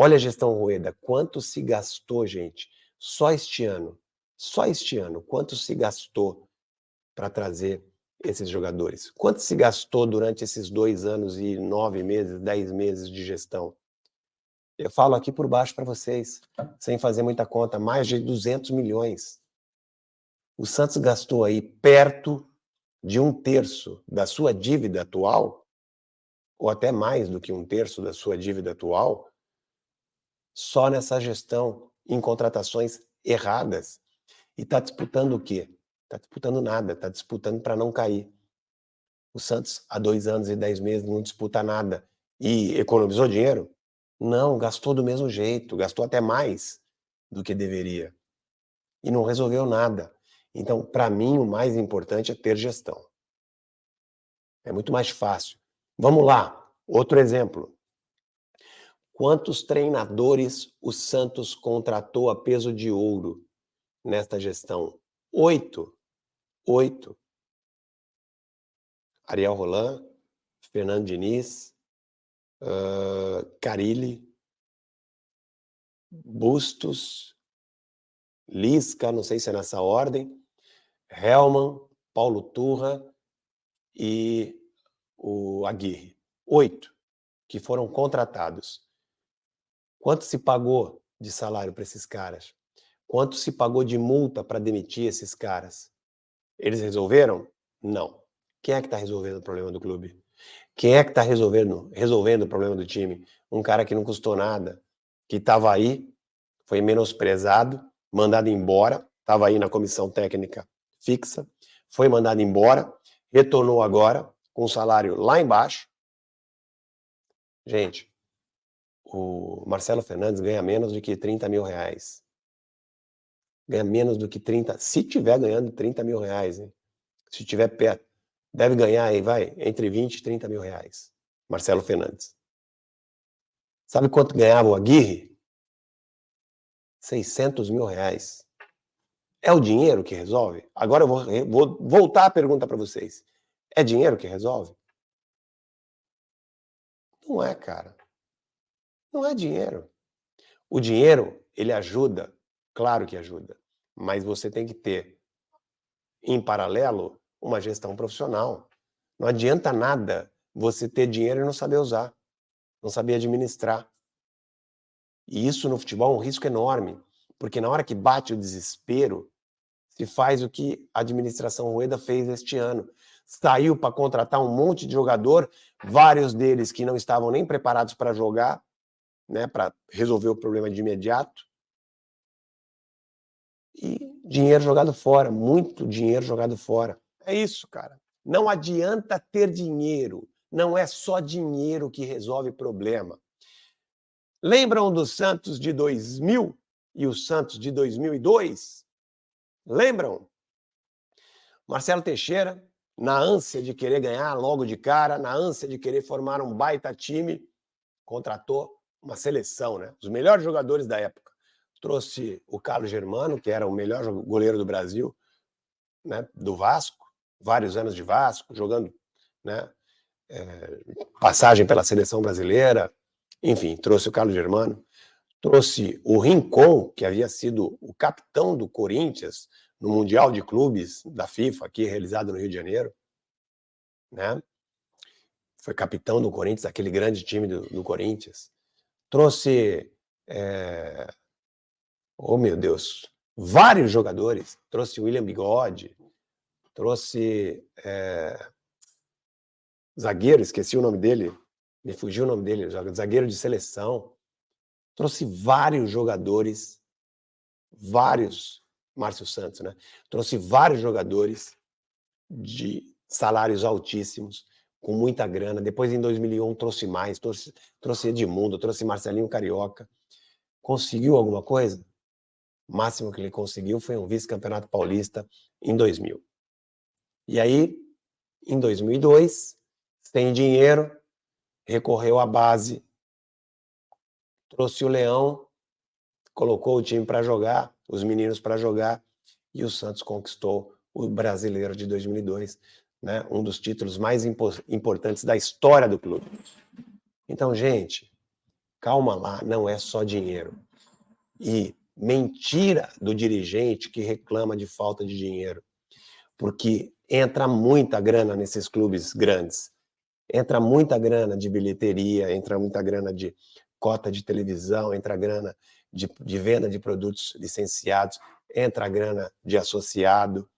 Olha a gestão Rueda, quanto se gastou, gente, só este ano, quanto se gastou para trazer esses jogadores? Quanto se gastou durante esses 2 anos e 9 meses, 10 meses de gestão? Eu falo aqui por baixo para vocês, sem fazer muita conta, mais de 200 milhões. O Santos gastou aí perto de 1/3 da sua dívida atual, ou até mais do que 1/3 da sua dívida atual, só nessa gestão, em contratações erradas. E está disputando o quê? Está disputando nada, está disputando para não cair. O Santos, há 2 anos e 10 meses, não disputa nada. E economizou dinheiro? Não, gastou do mesmo jeito, gastou até mais do que deveria. E não resolveu nada. Então, para mim, o mais importante é ter gestão. É muito mais fácil. Vamos lá, outro exemplo. Quantos treinadores o Santos contratou a peso de ouro nesta gestão? 8. 8. Ariel Roland, Fernando Diniz, Carille, Bustos, Lisca, não sei se é nessa ordem, Hellmann, Paulo Turra e o Aguirre. 8 que foram contratados. Quanto se pagou de salário para esses caras? Quanto se pagou de multa para demitir esses caras? Eles resolveram? Não. Quem é que está resolvendo o problema do clube? Quem é que está resolvendo o problema do time? Um cara que não custou nada, que estava aí, foi menosprezado, mandado embora, estava aí na comissão técnica fixa, foi mandado embora, retornou agora com o salário lá embaixo. Gente, o Marcelo Fernandes ganha menos do que 30 mil reais. Ganha menos do que 30, se tiver ganhando 30 mil reais, hein? Se tiver perto, deve ganhar aí, vai, entre 20 e 30 mil reais. Marcelo Fernandes. Sabe quanto ganhava o Aguirre? 600 mil reais. É o dinheiro que resolve? Agora eu vou voltar a pergunta para vocês. É dinheiro que resolve? Não é, cara. Não é dinheiro. O dinheiro, ele ajuda, claro que ajuda, mas você tem que ter, em paralelo, uma gestão profissional. Não adianta nada você ter dinheiro e não saber usar, não saber administrar. E isso no futebol é um risco enorme, porque na hora que bate o desespero, se faz o que a administração Rueda fez este ano. Saiu para contratar um monte de jogador, vários deles que não estavam nem preparados para jogar, né, para resolver o problema de imediato. E dinheiro jogado fora, muito dinheiro jogado fora. É isso, cara. Não adianta ter dinheiro, não é só dinheiro que resolve problema. Lembram do Santos de 2000 e o Santos de 2002? Lembram? Marcelo Teixeira, na ânsia de querer ganhar logo de cara, na ânsia de querer formar um baita time, contratou uma seleção, né? Os melhores jogadores da época. Trouxe o Carlos Germano, que era o melhor goleiro do Brasil, né? Do Vasco, vários anos de Vasco, jogando, né? Passagem pela seleção brasileira, enfim, trouxe o Carlos Germano. Trouxe o Rincon, que havia sido o capitão do Corinthians no Mundial de Clubes da FIFA, aqui realizado no Rio de Janeiro, né? Foi capitão do Corinthians, aquele grande time do Corinthians. Trouxe, oh meu Deus, vários jogadores. Trouxe William Bigode, trouxe zagueiro, esqueci o nome dele, me fugiu o nome dele, zagueiro de seleção. Trouxe vários jogadores, Márcio Santos, né? Trouxe vários jogadores de salários altíssimos, com muita grana. Depois, em 2001, trouxe mais, trouxe Edmundo, trouxe Marcelinho Carioca. Conseguiu alguma coisa? O máximo que ele conseguiu foi um vice-campeonato paulista em 2000. E aí, em 2002, sem dinheiro, recorreu à base, trouxe o Leão, colocou o time para jogar, os meninos para jogar, e o Santos conquistou o Brasileiro de 2002, né? Um dos títulos mais importantes da história do clube. Então, gente, calma lá, não é só dinheiro. E mentira do dirigente que reclama de falta de dinheiro, porque entra muita grana nesses clubes grandes. Entra muita grana de bilheteria, entra muita grana de cota de televisão, entra grana de venda de produtos licenciados, entra grana de associado,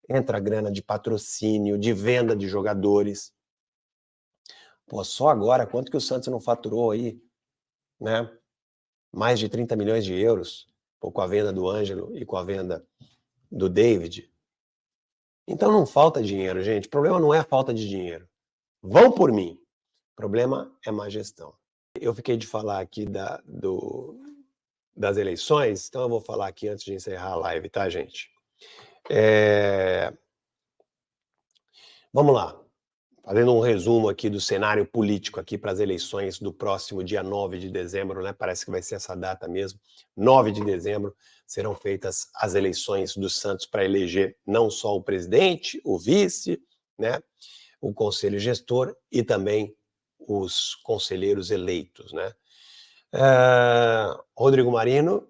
entra grana de patrocínio, de venda de jogadores. Pô, só agora, quanto que o Santos não faturou aí, né? Mais de 30 milhões de euros, pô, com a venda do Ângelo e com a venda do David. Então não falta dinheiro, gente. O problema não é a falta de dinheiro. Vão por mim. O problema é má gestão. Eu fiquei de falar aqui das eleições, então eu vou falar aqui antes de encerrar a live, tá, gente? Vamos lá. Fazendo um resumo aqui do cenário político aqui para as eleições do próximo dia 9 de dezembro, né? Parece que vai ser essa data mesmo. 9 de dezembro serão feitas as eleições do Santos para eleger não só o presidente, o vice, né? O conselho gestor e também os conselheiros eleitos, né? Rodrigo Marino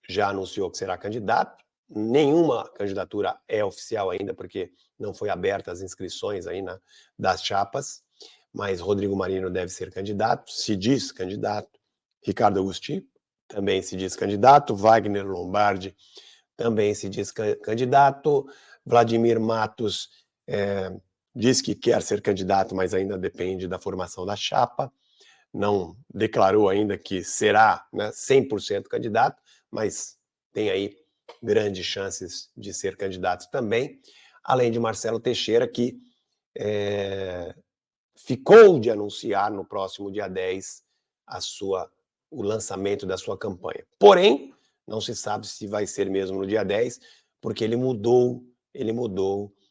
já anunciou que será candidato. Nenhuma candidatura é oficial ainda, porque não foi aberta as inscrições aí das chapas, mas Rodrigo Marino deve ser candidato, se diz candidato. Ricardo Agostinho também se diz candidato. Wagner Lombardi também se diz candidato. Vladimir Matos diz que quer ser candidato, mas ainda depende da formação da chapa. Não declarou ainda que será, né, 100% candidato, mas tem aí grandes chances de ser candidato também, além de Marcelo Teixeira, que ficou de anunciar no próximo dia 10 o lançamento da sua campanha. Porém, não se sabe se vai ser mesmo no dia 10, porque ele mudou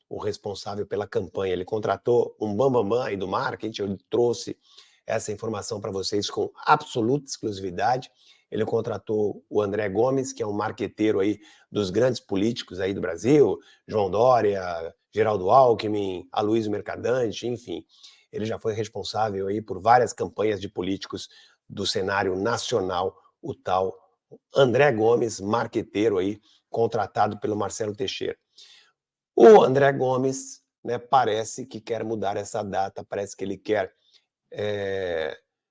o responsável pela campanha. Ele contratou um bambambam aí do marketing, eu trouxe essa informação para vocês com absoluta exclusividade. Ele contratou o André Gomes, que é um marqueteiro aí dos grandes políticos aí do Brasil, João Dória, Geraldo Alckmin, Aloysio Mercadante, enfim. Ele já foi responsável aí por várias campanhas de políticos do cenário nacional, o tal André Gomes, marqueteiro aí, contratado pelo Marcelo Teixeira. O André Gomes, né, parece que quer mudar essa data, parece que ele quer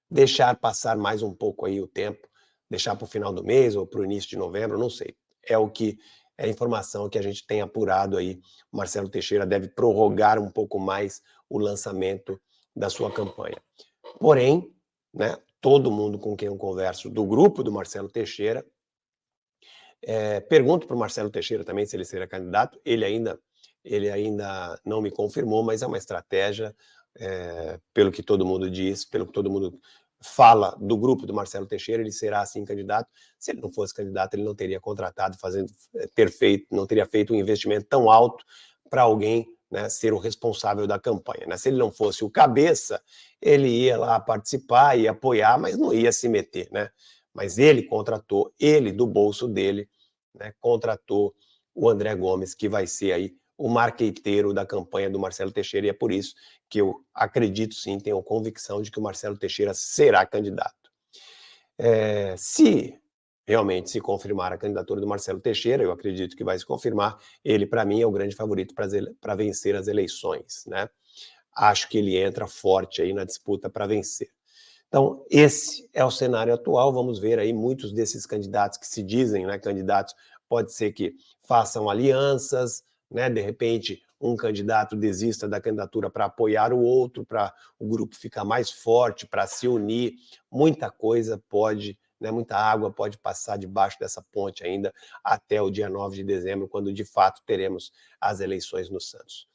deixar passar mais um pouco aí o tempo, deixar para o final do mês ou para o início de novembro, não sei. É a informação que a gente tem apurado aí. O Marcelo Teixeira deve prorrogar um pouco mais o lançamento da sua campanha. Porém, né, todo mundo com quem eu converso do grupo do Marcelo Teixeira, pergunto para o Marcelo Teixeira também se ele será candidato, ele ainda não me confirmou, mas é uma estratégia, pelo que todo mundo diz, pelo que todo mundo fala do grupo do Marcelo Teixeira, ele será sim candidato. Se ele não fosse candidato, ele não teria contratado, não teria feito um investimento tão alto para alguém, né, ser o responsável da campanha, né? Se ele não fosse o cabeça, ele ia lá participar e apoiar, mas não ia se meter, né? Mas ele contratou, ele do bolso dele, né, contratou o André Gomes, que vai ser aí o marqueteiro da campanha do Marcelo Teixeira, e é por isso que eu acredito sim, tenho convicção de que o Marcelo Teixeira será candidato. Se realmente se confirmar a candidatura do Marcelo Teixeira, eu acredito que vai se confirmar, ele para mim é o grande favorito para vencer as eleições, né? Acho que ele entra forte aí na disputa para vencer. Então, esse é o cenário atual. Vamos ver aí muitos desses candidatos que se dizem, né, candidatos, pode ser que façam alianças, né, de repente um candidato desista da candidatura para apoiar o outro, para o grupo ficar mais forte, para se unir. Muita coisa pode, né, muita água pode passar debaixo dessa ponte ainda até o dia 9 de dezembro, quando de fato teremos as eleições no Santos.